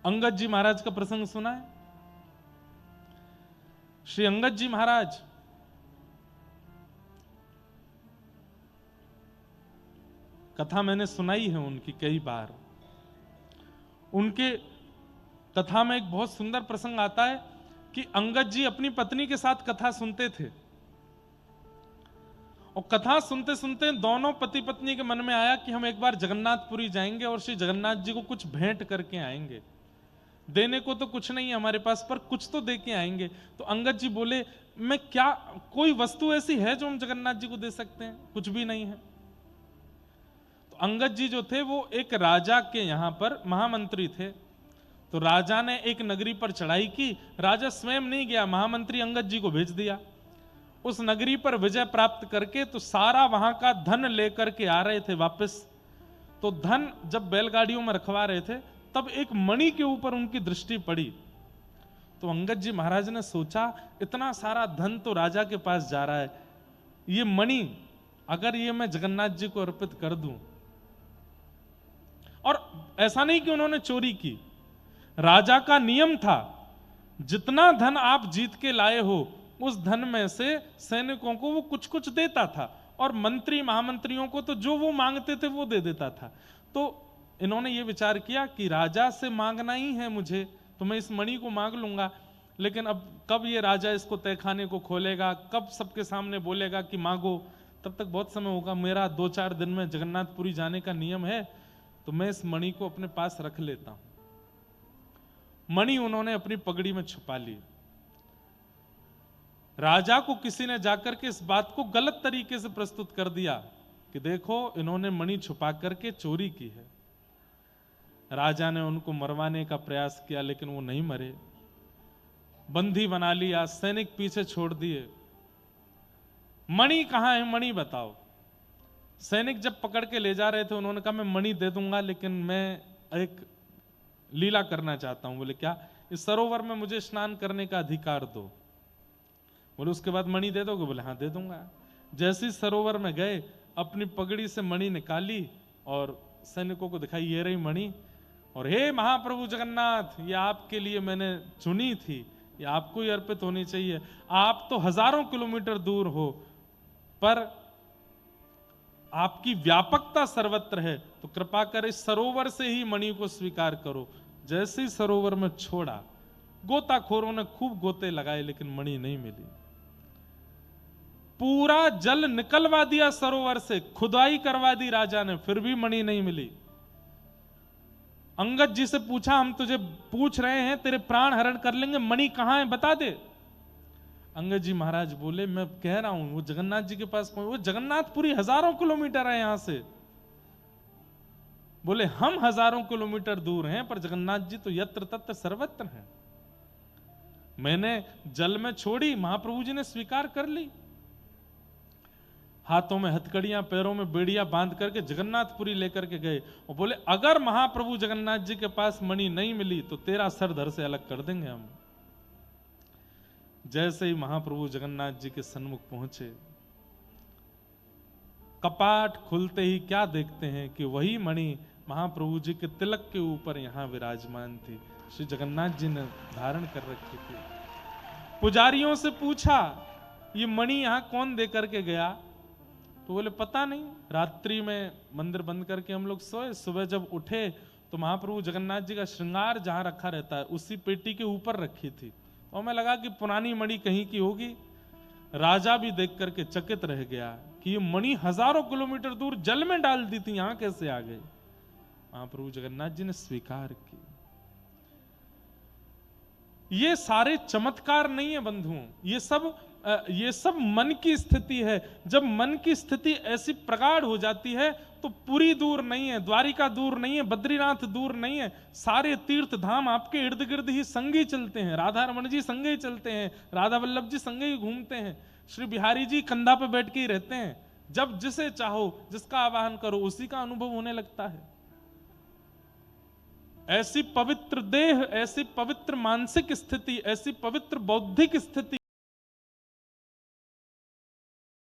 अंगद जी महाराज का प्रसंग सुना है? श्री अंगद जी महाराज कथा मैंने सुनाई है उनकी कई बार। उनके कथा में एक बहुत सुंदर प्रसंग आता है कि अंगद जी अपनी पत्नी के साथ कथा सुनते थे और कथा सुनते सुनते दोनों पति पत्नी के मन में आया कि हम एक बार जगन्नाथपुरी जाएंगे और श्री जगन्नाथ जी को कुछ भेंट करके आएंगे। देने को तो कुछ नहीं है हमारे पास, पर कुछ तो दे के आएंगे। तो अंगद जी बोले, मैं क्या, कोई वस्तु ऐसी है जो हम जगन्नाथ जी को दे सकते हैं? कुछ भी नहीं है। तो अंगद जी जो थे वो एक राजा के यहां पर महामंत्री थे। तो राजा ने एक नगरी पर चढ़ाई की। राजा स्वयं नहीं गया, महामंत्री अंगद जी को भेज दिया। उस नगरी पर विजय प्राप्त करके तो सारा वहां का धन लेकर के आ रहे थे वापस। तो धन जब बैलगाड़ियों में रखवा रहे थे तब एक मणि के ऊपर उनकी दृष्टि पड़ी। तो अंगद जी महाराज ने सोचा, इतना सारा धन तो राजा के पास जा रहा है, ये मणि अगर ये मैं जगन्नाथ जी को अर्पित कर दूं। और ऐसा नहीं कि उन्होंने चोरी की, राजा का नियम था जितना धन आप जीत के लाए हो उस धन में से सैनिकों को वो कुछ कुछ देता था और मंत्री महामंत्रियों को तो जो वो मांगते थे वो दे देता था। तो इन्होंने ये विचार किया कि राजा से मांगना ही है मुझे, तो मैं इस मणि को मांग लूंगा। लेकिन अब कब ये राजा इसको तहखाने को खोलेगा, कब सबके सामने बोलेगा कि मांगो, तब तक बहुत समय होगा। मेरा 2-4 दिन में जगन्नाथपुरी जाने का नियम है, तो मैं इस मणि को अपने पास रख लेता हूं। मणि उन्होंने अपनी पगड़ी में छुपा ली। राजा को किसी ने जाकर के इस बात को गलत तरीके से प्रस्तुत कर दिया कि देखो इन्होंने मणि छुपा करके चोरी की है। राजा ने उनको मरवाने का प्रयास किया लेकिन वो नहीं मरे, बंदी बना लिया, सैनिक पीछे छोड़ दिए। मणि कहां है, मणि बताओ। सैनिक जब पकड़ के ले जा रहे थे उन्होंने कहा मैं मणि दे दूंगा लेकिन मैं एक लीला करना चाहता हूं। बोले क्या? इस सरोवर में मुझे स्नान करने का अधिकार दो। बोले उसके बाद मणि दे दोगे? बोले हाँ दे दूंगा। जैसे सरोवर में गए, अपनी पगड़ी से मणि निकाली और सैनिकों को दिखाई, ये रही मणि। और हे महाप्रभु जगन्नाथ, ये आपके लिए मैंने चुनी थी, ये आपको ही अर्पित होनी चाहिए। आप तो हजारों किलोमीटर दूर हो पर आपकी व्यापकता सर्वत्र है, तो कृपा कर इस सरोवर से ही मणि को स्वीकार करो। जैसे ही सरोवर में छोड़ा, गोताखोरों ने खूब गोते लगाए लेकिन मणि नहीं मिली। पूरा जल निकलवा दिया सरोवर से, खुदाई करवा दी राजा ने, फिर भी मणि नहीं मिली। अंगद जी से पूछा, हम तुझे पूछ रहे हैं, तेरे प्राण हरण कर लेंगे, मणि कहां है बता दे। अंगद जी महाराज बोले, मैं कह रहा हूं वो जगन्नाथ जी के पास, वो जगन्नाथपुरी हजारों किलोमीटर है यहां से। बोले हम हजारों किलोमीटर दूर हैं पर जगन्नाथ जी तो यत्र तत्र सर्वत्र हैं। मैंने जल में छोड़ी, महाप्रभु जी ने स्वीकार कर ली। हाथों में हथकड़ियां, पैरों में बेड़ियां बांध करके जगन्नाथपुरी लेकर के गए और बोले अगर महाप्रभु जगन्नाथ जी के पास मणि नहीं मिली तो तेरा सर धड़ से अलग कर देंगे हम। जैसे ही महाप्रभु जगन्नाथ जी के सन्मुख पहुंचे, कपाट खुलते ही क्या देखते हैं कि वही मणि महाप्रभु जी के तिलक के ऊपर यहां विराजमान थी। श्री जगन्नाथ जी ने धारण कर रखी थी। पुजारियों से पूछा, ये मणि यहां कौन दे करके गया? तो बोले पता नहीं, रात्रि में मंदिर बंद करके हम लोग सोए, सुबह जब उठे तो महाप्रभु जगन्नाथ जी का श्रृंगार जहां रखा रहता है उसी पेटी के ऊपर रखी थी और मैं लगा कि पुरानी मणि कहीं की होगी। राजा भी देख करके चकित रह गया कि ये मणि हजारों किलोमीटर दूर जल में डाल दी थी, यहां कैसे आ गई? महाप्रभु जगन्नाथ जी ने स्वीकार की। ये सारे चमत्कार नहीं है बंधुओं, ये सब मन की स्थिति है। जब मन की स्थिति ऐसी प्रगाढ़ हो जाती है तो पुरी दूर नहीं है, द्वारिका दूर नहीं है, बद्रीनाथ दूर नहीं है, सारे तीर्थ धाम आपके इर्द गिर्द ही संगे चलते हैं। राधा रमन जी संगे ही चलते हैं, राधा वल्लभ जी संगे ही घूमते हैं, श्री बिहारी जी कंधा पे बैठ के ही रहते हैं। जब जिसे चाहो, जिसका आवाहन करो, उसी का अनुभव होने लगता है। ऐसी पवित्र देह, ऐसी पवित्र मानसिक स्थिति, ऐसी पवित्र बौद्धिक स्थिति